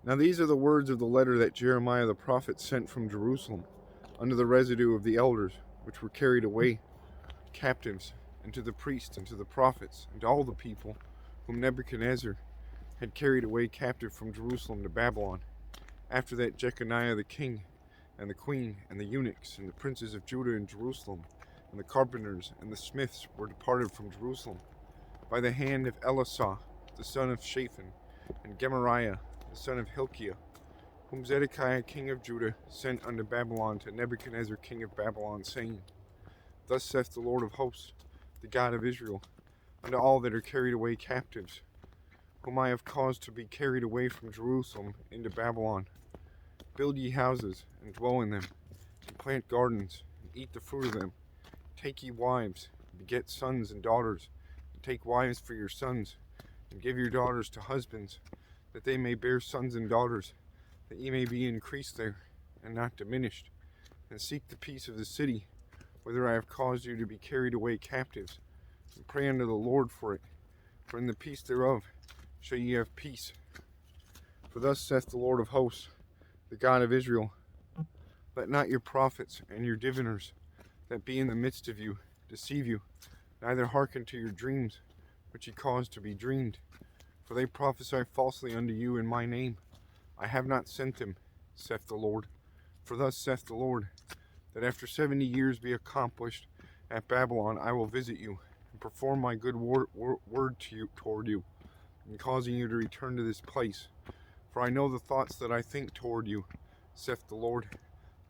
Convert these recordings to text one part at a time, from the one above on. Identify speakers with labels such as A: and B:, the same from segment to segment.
A: Now these are the words of the letter that Jeremiah the prophet sent from Jerusalem unto the residue of the elders, which were carried away captives, and to the priests, and to the prophets, and to all the people whom Nebuchadnezzar had carried away captive from Jerusalem to Babylon. After that Jeconiah the king, and the queen, and the eunuchs, and the princes of Judah and Jerusalem, and the carpenters, and the smiths were departed from Jerusalem, by the hand of Elisah, the son of Shaphan, and Gemariah, the son of Hilkiah, whom Zedekiah king of Judah sent unto Babylon to Nebuchadnezzar king of Babylon, saying, Thus saith the Lord of hosts, the God of Israel, unto all that are carried away captives, whom I have caused to be carried away from Jerusalem into Babylon. Build ye houses, and dwell in them, and plant gardens, and eat the fruit of them. Take ye wives, and beget sons and daughters, and take wives for your sons, and give your daughters to husbands, that they may bear sons and daughters, that ye may be increased there, and not diminished. And seek the peace of the city, whither I have caused you to be carried away captives, and pray unto the Lord for it, for in the peace thereof shall ye have peace. For thus saith the Lord of hosts, the God of Israel, Let not your prophets and your diviners that be in the midst of you deceive you, neither hearken to your dreams, which ye cause to be dreamed. For they prophesy falsely unto you in my name. I have not sent them, saith the Lord. For thus saith the Lord, that after 70 years be accomplished at Babylon, I will visit you, and perform my good word to you, toward you, in causing you to return to this place. For I know the thoughts that I think toward you, saith the Lord,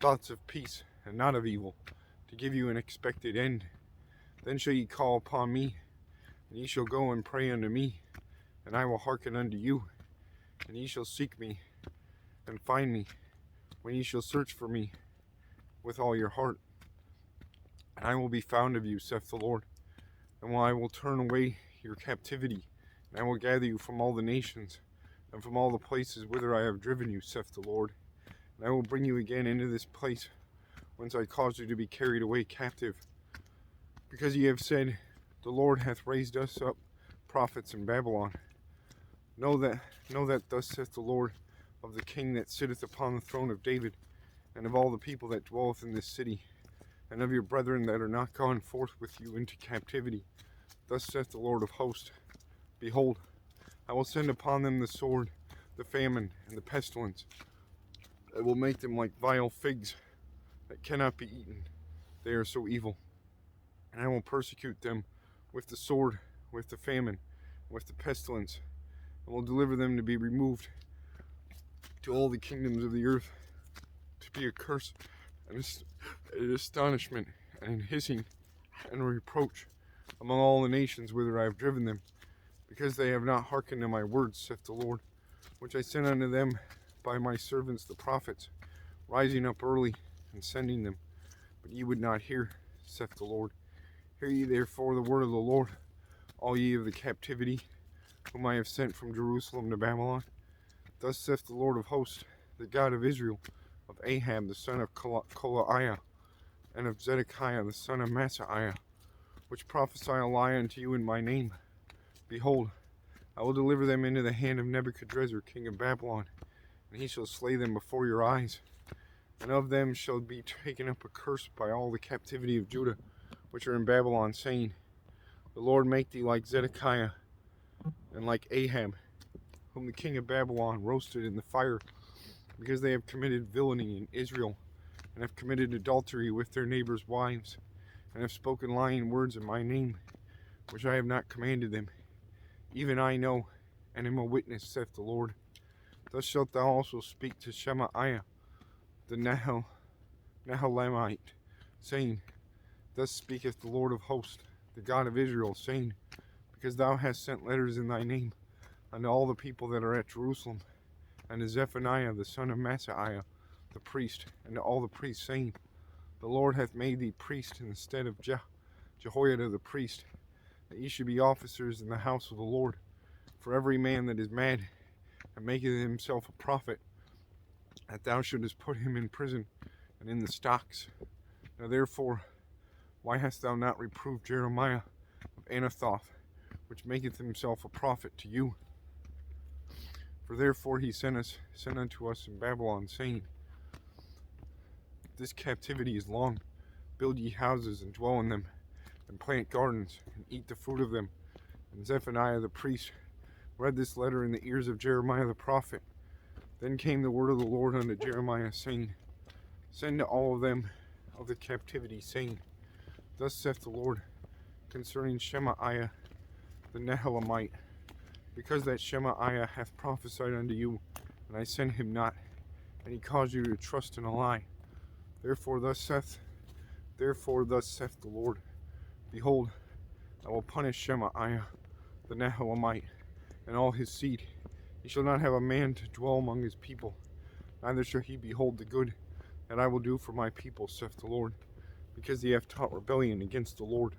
A: thoughts of peace and not of evil, to give you an expected end. Then shall ye call upon me, and ye shall go and pray unto me, and I will hearken unto you. And ye shall seek me, and find me, when ye shall search for me with all your heart. And I will be found of you, saith the Lord. And I will turn away your captivity, and I will gather you from all the nations, and from all the places whither I have driven you, saith the Lord. And I will bring you again into this place, whence I caused you to be carried away captive. Because ye have said, The Lord hath raised us up prophets in Babylon. Know that thus saith the Lord of the king that sitteth upon the throne of David, and of all the people that dwelleth in this city, and of your brethren that are not gone forth with you into captivity. Thus saith the Lord of hosts, Behold, I will send upon them the sword, the famine, and the pestilence. I will make them like vile figs that cannot be eaten. They are so evil. And I will persecute them with the sword, with the famine, with the pestilence, and will deliver them to be removed to all the kingdoms of the earth, to be a curse and an astonishment and an hissing and a reproach among all the nations whither I have driven them, because they have not hearkened to my words, saith the Lord, which I sent unto them by my servants the prophets, rising up early and sending them. But ye would not hear, saith the Lord. Hear ye therefore the word of the Lord, all ye of the captivity, whom I have sent from Jerusalem to Babylon. Thus saith the Lord of hosts, the God of Israel, of Ahab the son of Kolaiah, and of Zedekiah the son of Maaseiah, which prophesy a lie unto you in my name. Behold, I will deliver them into the hand of Nebuchadnezzar king of Babylon, and he shall slay them before your eyes. And of them shall be taken up a curse by all the captivity of Judah, which are in Babylon, saying, The Lord make thee like Zedekiah, and like Ahab, whom the king of Babylon roasted in the fire, because they have committed villainy in Israel, and have committed adultery with their neighbors' wives, and have spoken lying words in my name, which I have not commanded them. Even I know, and am a witness, saith the Lord. Thus shalt thou also speak to Shemaiah, the Nehelamite, saying, Thus speaketh the Lord of hosts, the God of Israel, saying, Because thou hast sent letters in thy name unto all the people that are at Jerusalem, and to Zephaniah the son of Maaseiah the priest, and to all the priests, saying, The Lord hath made thee priest in the stead of Jehoiada the priest, that ye should be officers in the house of the Lord. For every man that is mad and maketh himself a prophet, that thou shouldest put him in prison and in the stocks. Now therefore, why hast thou not reproved Jeremiah of Anathoth, which maketh himself a prophet to you? For therefore he sent unto us in Babylon, saying, This captivity is long. Build ye houses, and dwell in them, and plant gardens, and eat the fruit of them. And Zephaniah the priest read this letter in the ears of Jeremiah the prophet. Then came the word of the Lord unto Jeremiah, saying, Send to all of them of the captivity, saying, Thus saith the Lord concerning Shemaiah the Nehelamite, because that Shemaiah hath prophesied unto you, and I sent him not, and he caused you to trust in a lie. Therefore thus saith the Lord, Behold, I will punish Shemaiah the Nehelamite, and all his seed. He shall not have a man to dwell among his people, neither shall he behold the good that I will do for my people, saith the Lord, because they have taught rebellion against the Lord.